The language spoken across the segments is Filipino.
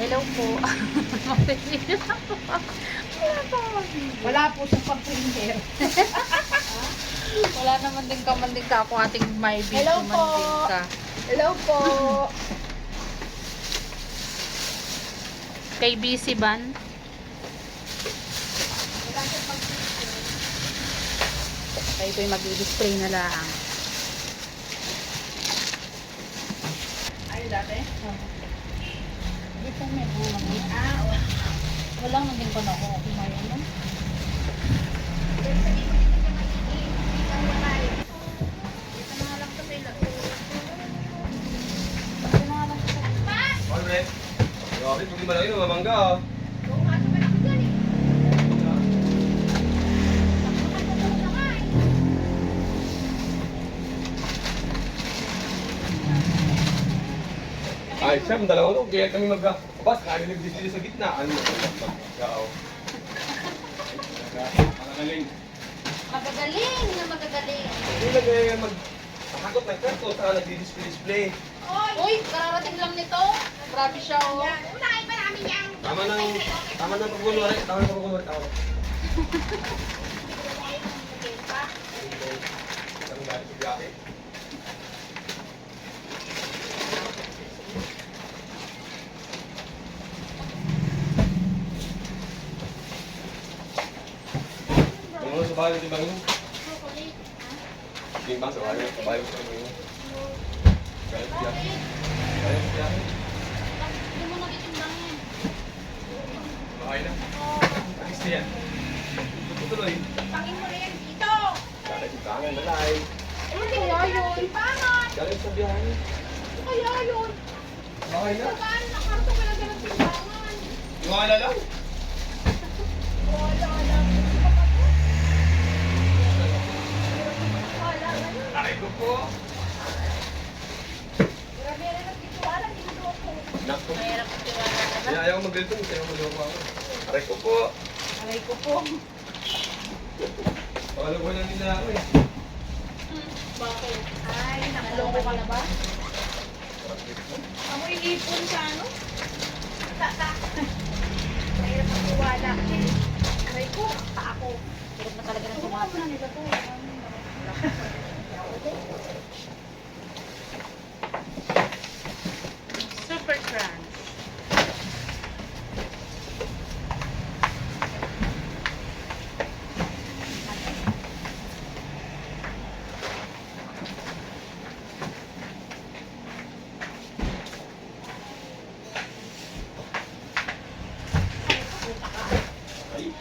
Hello po. Wala po siyang pang-printer. Wala naman din ka mandingka kung ating may busy Hello po. mandingka. Hello po. Kay busy ban? Wala siyang pang-printer. Kaya ito'y mag-display na lang. Ay, dati? Ito may mga mga. Wala man din ko na ako kumain mo. Alright. Grabe, pag di malaki na mamangga ah. Ay, siya, dalawa to. Kaya kami mag-bus. Kaya nag-display sa gitna. Ano mo? Magkao. Magagaling. Magagaling na magagaling. Hindi na kaya mag-hakot ng karto. Saka nag-display. Uy, kararating lang nito. Grabe siya oh. Unahin pa namin yan. Tama ng pagkunwari. Tama ng pagkunwari. Tama. Ang dahil sa biyahe. Yung sa bahay ng timbang yun. Timbang sa bahay ng timbang yun. Kaya sa biyahe. Kaya sa biyahe. Hindi mo nagitimbangin. Bahay na. Ayos na yan. Tutuloy. Pangin mo rin dito. Kaya sa tangan na lay. Hindi kaya yun. Timbangan. Kaya sa biyahe. Kaya yun. Bahay na. Saan nakarto ka lang ng timbangan? Iwala lang. Wala lang. Wala lang. Aray ko po. Grabe na nagtitiwala. Hindi mo ko. Naku. Mahirap ang tiwala na ba? Kaya ayaw ko mag-grillto. Kaya mag-grillto ako. Aray ko po. Aray ko po. Pakalago na nila ako eh. Bakit? Ay, Naloko ka na ba? Amoy ipon sa ano? Mahirap magtiwala. Aray ko, pa ako. Hirap na talaga ng Tumawa tumato. mo na nila to. Super crunch. Ay.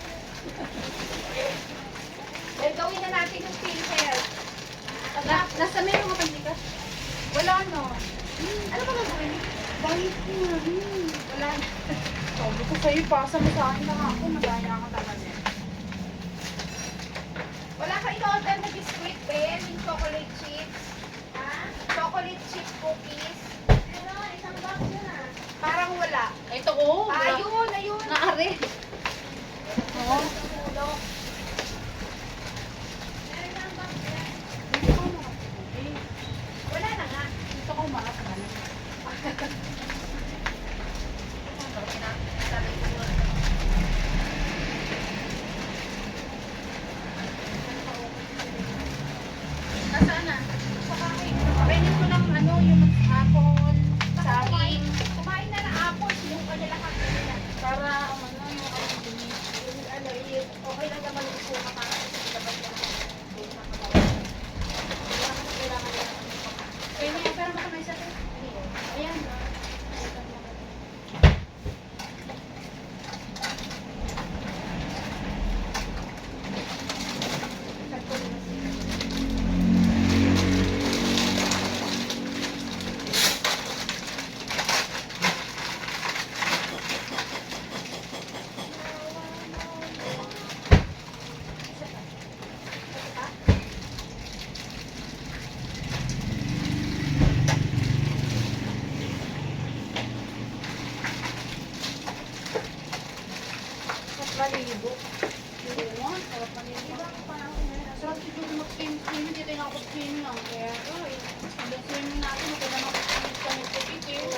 Eh, gawin na natin yung filter. Nasa may mga pandika? Wala no. Ano ba gagawin? Bakit mo? Wala na. Sabi ko sa'yo, pasa mo sa akin na ako. Nagaya ka talaga. Wala ka in-order na biscuit, Ben? Yung chocolate chips? Ha? Chocolate chip cookies? Ano? Isang box yun ah. Parang wala. Ito oh. Ayun, ayun. Naari. Oo. Tulog. Wala na nga. Gusto ko makakalan. Nasaan na? Sa bahay. Pwede ko ng ano, yung apple, saging. Kumain na ng apple, yung kanila kanila. Para ano yung dumi. Yung ano, yung okay lang naman yung suka para sa labas na. Kailangan nila ng suka. Pwede yan, pero baka may sakit. Ayan. Maligo. Oo, sarap pa nito. Sarap siguro mag-swim-swim. Dito yung ako swim lang. Kaya, ang swim natin, ito na mag-swim sa nito.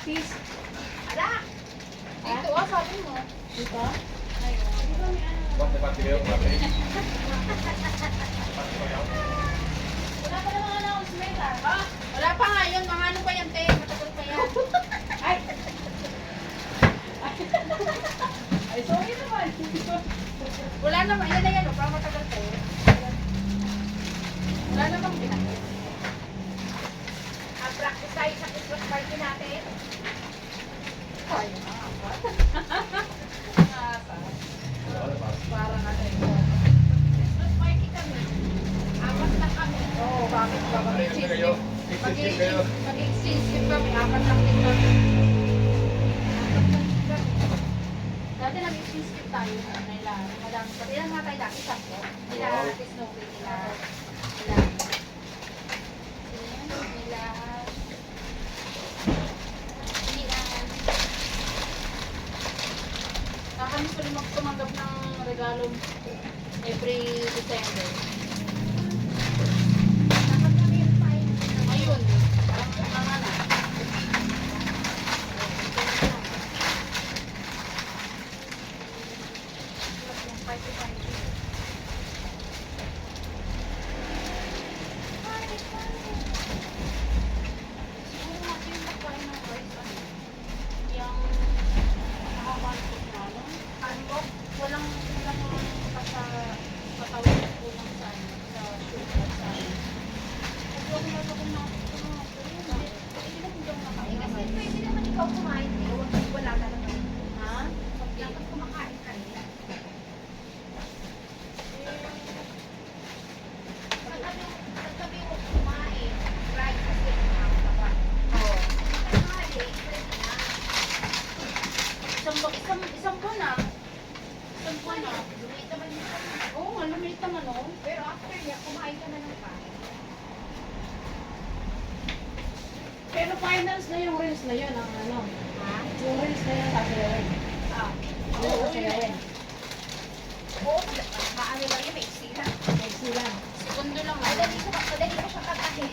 Sis, Ala! Dito ah, sabi mo. dito? Bakit pati kayo? Bakit? Wala pa naman na akong sweater, ha? Wala pa nga yun. Mga ano pa yan, te? Matagal pa yan. Ay! Ay, sorry naman. Wala naman. Yan na yan, oh. Parang matagal pa yun. Wala namang pinakit. Practice tayo sa Christmas party natin. Ay, nakakapot. Nakakapot. Parang ano yun. Christmas party kami. Apat na kami. Oo, bakit ba? Ano kayo? Exchange kayo? Mag-exchange gift kami. Apat lang din kami. Dati nag-exchange gift tayo. Nila, madami pa. Ilan nga tayo dati? Sampo. Nila, Snowy, nila. Kami pala magtumanggap ng regalo every December. Dapat kami yung fine. Ayun, parang mga na. Siguro natin yung magkain ng rice, ano? Yung nakakalpot na, no? Ano? Walang patawid ko lang sa ano, sa sugar sa ano. Kasi ako nalagong na ako na pwede na kung nakain. Kasi pwede naman ikaw kumain eh. Wala talaga. Ha? Dapat kumakain ka eh. Pagkabi mo kumain, right kasi nakakatawa. Oo. Pagkabi, pwede na. Isang buwan na. Isang buwan na. Lumit naman yun. Oo nga, lumit naman o. Pero after niya, kumain ka na ng kain. Pero finals na yung reels na yun, ang ano. Ha? Yung reels na yun, sasayarin. Ah. Ano sasayarin? Oo, maano lang yun, may sila. Sexy lang. Segundo lang. Madali ko siya katahin.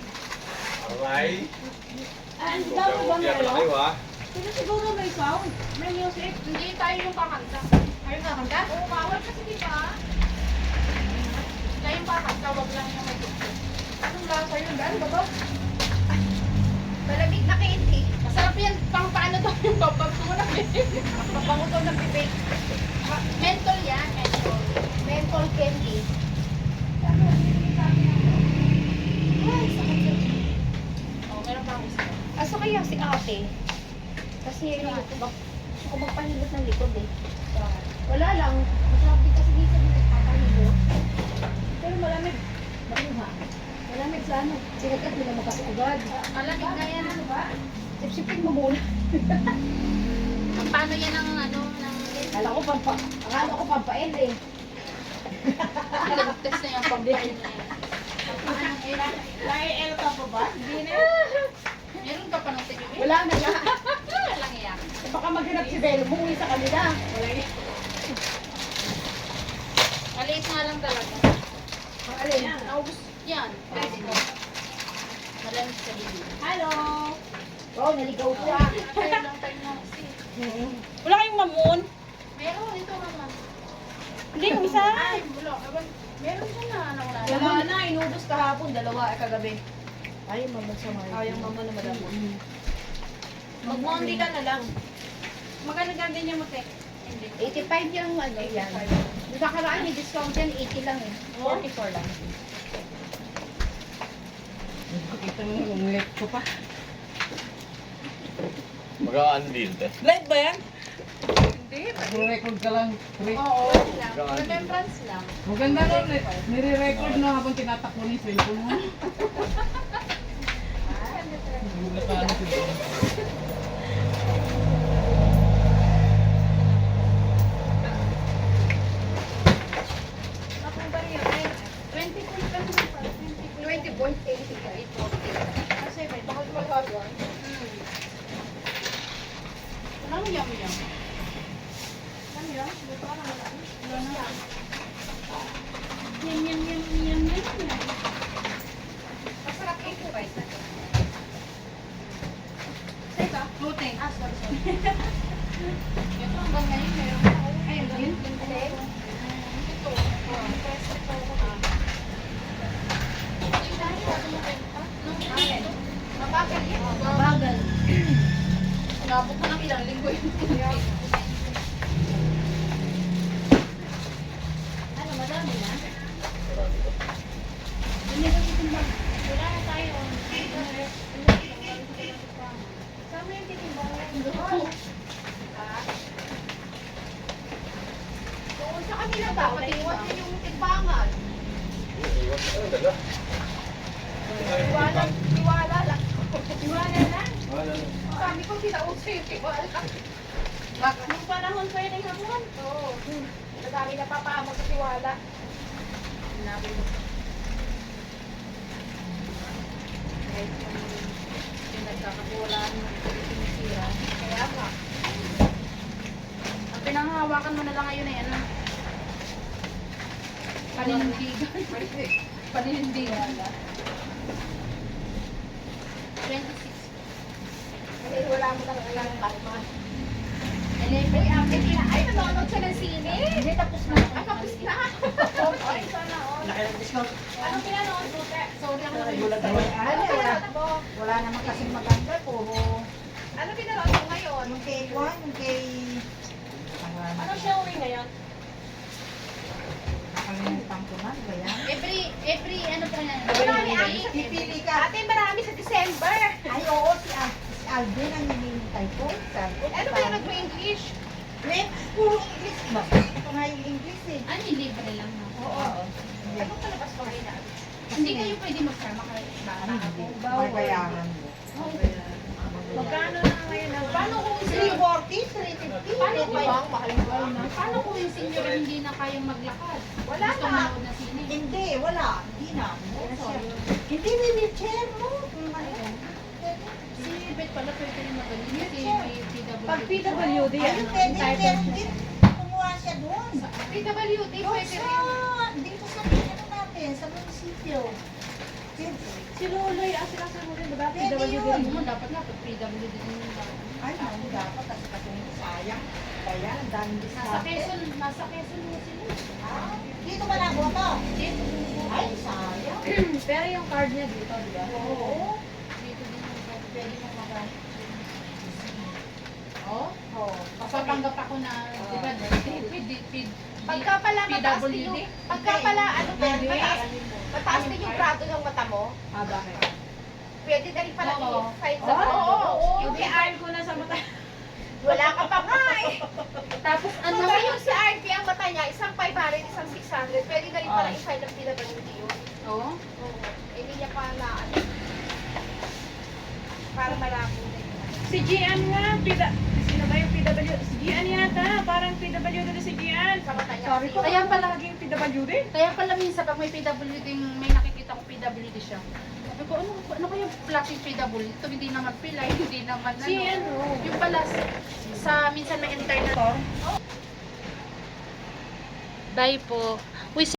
Alright. Ah, hindi daw ba Kaya pala kayo, meron? ha? Pero siguro may sound. May music. Hindi tayo yung kakanta. Ayun na, kanta? Oo, bawal kasi di ba? Tayo yung kakanta, wag lang yung may tuktok. Anong lasa yun? Ano ba ba? Malamig na candy. Masarap yan. Pang paano to yung babag ko na Pabango to ng bibig. Mentol yan, mentol. Mentol candy. Ay, sakit yun. Oh, meron pa akong isa. Aso kaya si ate? Kasi gusto ko magpahilot ng likod eh. Wala lang. Masabi kasi dito na nagpapahilot. Pero malamig. Malamig ha? Malamig sa ano? Sinagat nila magkasugad. Malamig na yan. Ano ba? Sipsipin mo muna. Paano yan ang ano? Akala ko pampain eh. Nag-test na yung pambahin na yan. Nai-el ka pa ba? Hindi na. Meron ka pa ng tigil? Wala na nga. Walang iyak. Baka maghanap si Belo. Bumuwi sa kanila. Wala yan. Maliit nga lang talaga. Ang alin? Naubos yan. Pwede mo. Malamig sa bibig. Hello! Wow, naligaw ko ah. Kaya lang tayo na kasi. Wala kayong mamon? Meron, ito naman. Hindi, yung isa. Ay, wala. Meron siya na. Nawala na. Wala na, inubos kahapon. Dalawa kagabi. Ay, mamagsama. Ayaw mama na madamo. Mag-monday ka na lang. Magkano ganda niya mo, te? 85 yung ano yan. Yung nakaraan may discount yan, 80 lang eh. 44 lang. Ito yung lip ko pa. Mag-a-unveil, te. Live ba yan? Record ka lang. Oo. Remembrance lang. Maganda nun, nire-record na habang tinatakbo ni cellphone mo. Bakong ba rin yun? 20.80. Kasi may bakal magagawa. Walang yum-yum. Yum-yum? Buto ka na wala. Wala na. Yan. Masarap yung rice na ito. Teka. Puti. Ah, Inabot ko ng ilang linggo yun. Ano, madami na? Wala na tayo. Sama yung titimbang. Doon sa kanila dapat iwan niyo yung timbangan. Iwan ka na, dala. Tiwala lang. Iwala lang. Wala na. Sabi ko, pinauso yung tiwala. Nung panahon pa yun ay hapon. Oo. Madami na papahamag sa tiwala. Nagkakabulaan mo, sinisira. Kaya nga. Ang pinanghahawakan mo na lang ngayon ay ano? Paninindigan. Paninindigan. 26. Kasi wala mo lang alam kalma. 11. Uy, ate, ay, nanonood siya ng sine. Hindi, tapos na. Ay, tapos na. Ay, sana all. Anong pinanood mo, Pe? Sorry ako. Ano pinanood mo? Wala naman kasing maganda. Puro Ano pinanood mo ngayon? yung kay Juan, yung kay... Ano showing ngayon? Nakalimutan ko na, ba yan? Every ano pa na? Marami, every- ate. Pipili ka. Ate, marami sa December. Ay, oo, si Alvin ang hinihintay ko. Ano pinanood mo English? Wait, puro English ba? Ito nga yung English eh. Ano, libre lang na. Oo. Anong palabas pa kayo na? Hindi kayo pwede magsama kahit bata ako. Babayaran mo. Magkano na ngayon? Paano kung 340, 350. Paano kung ang mahal mo? Paano kung yung senior hindi na kayang maglakad? Wala Gusto na. manood na sine. Hindi, wala. Hindi na. Hindi, may wheelchair mo. Si Bet pala pwede rin magaling kasi may PWD. Pag PWD, Ayun, pwede. Meron din. Kumuha siya doon. PWD, Doon pwede sa, rin. dito sa ano natin, sa munisipyo. Si Loloy, asikaso mo rin, diba? Pwede PWD yun. rin. Ano, dapat nga pag PWD din yung dapat. Ay, naku, dapat. Kasi katong sayang. Kaya, ang daming Nasa discount. Quezon mo sila. Ah, dito ba na boto? Ay, sayang. Pero yung card niya dito, di ba? Oo. Dito din yung pwede mong magamit. Oh? Oo. Papatanggap ako na, di ba, Pagka pala mataas din yung, PWD. pagka pala ano ba, Hindi. mataas din yung grado ng mata mo, Ah, bakit? pwede na rin pala Oo. i-fight sa Oo, oo. Yung PR ko na sa mata. Wala ka pa nga eh. Tapos Ano ano, ba yung si RP ang mata niya, isang 500, isang 600, pwede na rin pala Ah. i-file ng PWD yun. oh? Oo. Hindi niya pa na ano. Para malabo na yun. Si Gian nga, sino ba yung PW? Si Gian yata, parang PWD na si Gian. Sa mata niya. Sabi ko, Kaya kaya pala- palaging PWD. Kaya pala minsan pag may PWD, may nakikita ko PWD siya. Sabi ko, ano kaya klaseng PWD? Ito hindi naman pilay, hindi naman Si ano? Yung pala sa minsan may internator. Bye po.